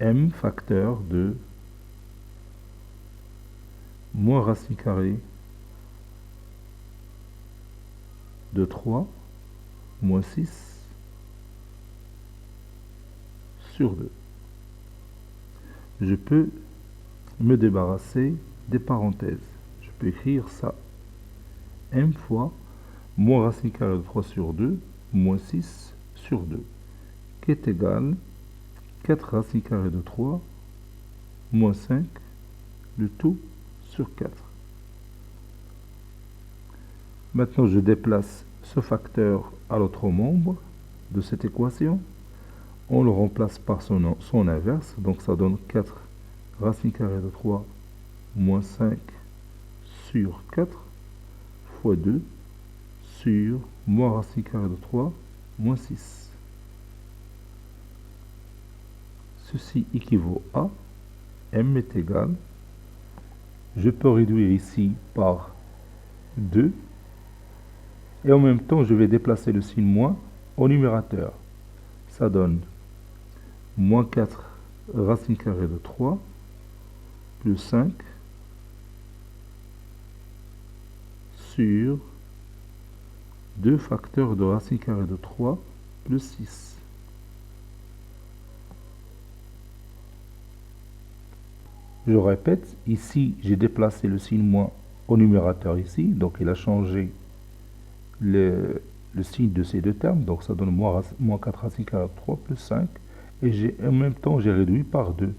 m facteur de moins racine carrée de 3 moins 6 sur 2. Je peux me débarrasser des parenthèses. Je peux écrire ça. M fois moins racine carrée de 3 sur 2 moins 6 sur 2 qui est égal 4 racine carrée de 3 moins 5 le tout sur 4. Maintenant, je déplace ce facteur à l'autre membre de cette équation. On le remplace par son inverse. Donc, ça donne 4 racine carrée de 3 moins 5 sur 4 fois 2 sur moins racine carrée de 3 moins 6. Ceci équivaut à m est égal. Je peux réduire ici par 2. Et en même temps, je vais déplacer le signe moins au numérateur. Ça donne moins 4 racine carrée de 3 plus 5 sur 2 facteurs de racine carrée de 3 plus 6. Je répète, ici, j'ai déplacé le signe moins au numérateur ici, donc il a changé le signe de ces deux termes, donc ça donne moins 4 racine carrée de 3 plus 5, et en même temps j'ai réduit par 2.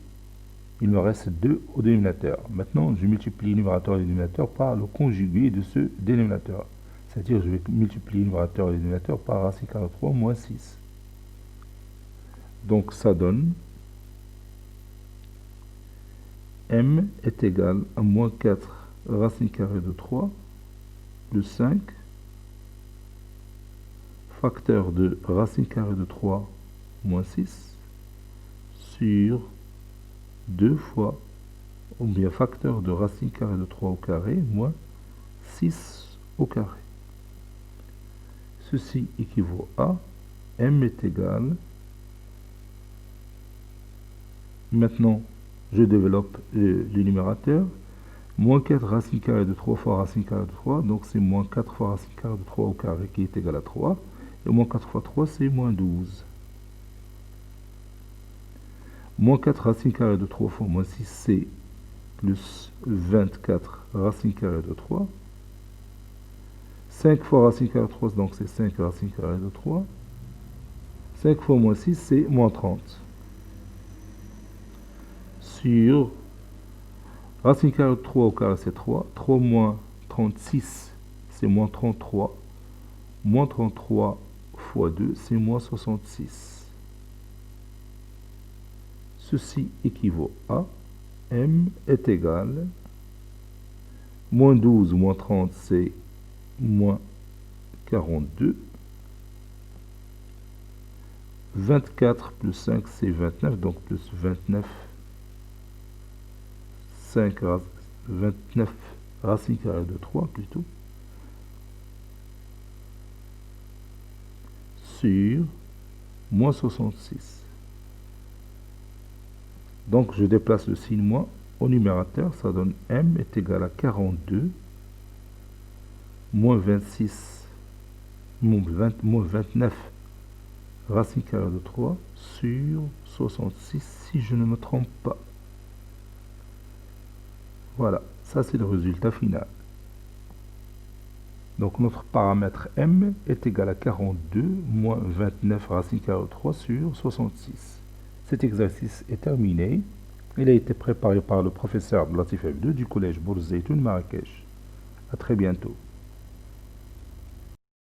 Il me reste 2 au dénominateur. Maintenant, je multiplie le numérateur et le dénominateur par le conjugué de ce dénominateur. C'est-à-dire, je vais multiplier le numérateur et le dénominateur par racine carrée de 3 moins 6. Donc, ça donne m est égal à moins 4 racine carrée de 3 plus 5 facteur de racine carrée de 3 moins 6 sur 2 fois, ou bien facteur de racine carrée de 3 au carré moins 6 au carré. Ceci équivaut à m est égal. Maintenant, je développe le numérateur. Moins 4 racine carrée de 3 fois racine carrée de 3, donc c'est moins 4 fois racine carrée de 3 au carré qui est égal à 3. Et moins 4 fois 3, c'est moins 12. Moins 4 racine carrée de 3 fois moins 6, c'est plus 24 racine carrée de 3. 5 fois racine carrée de 3, donc c'est 5 racine carrée de 3. 5 fois moins 6, c'est moins 30. Sur racine carrée de 3 au carré, c'est 3. 3 moins 36, c'est moins 33. Moins 33 fois 2, c'est moins 66. Ceci équivaut à m est égal. Moins 12 moins 30, c'est moins 42. 24 plus 5, c'est 29, donc plus 29. 29 racine carrée de 3 plutôt. Sur moins 66. Donc je déplace le signe moins au numérateur, ça donne m est égal à 42 moins 26 moins 29 racine carrée de 3 sur 66 si je ne me trompe pas. Voilà, ça c'est le résultat final. Donc notre paramètre m est égal à 42 moins 29 racine carrée de 3 sur 66. Cet exercice est terminé. Il a été préparé par le professeur Latif F2 du collège Bourz Zeytoun Marrakech. À très bientôt.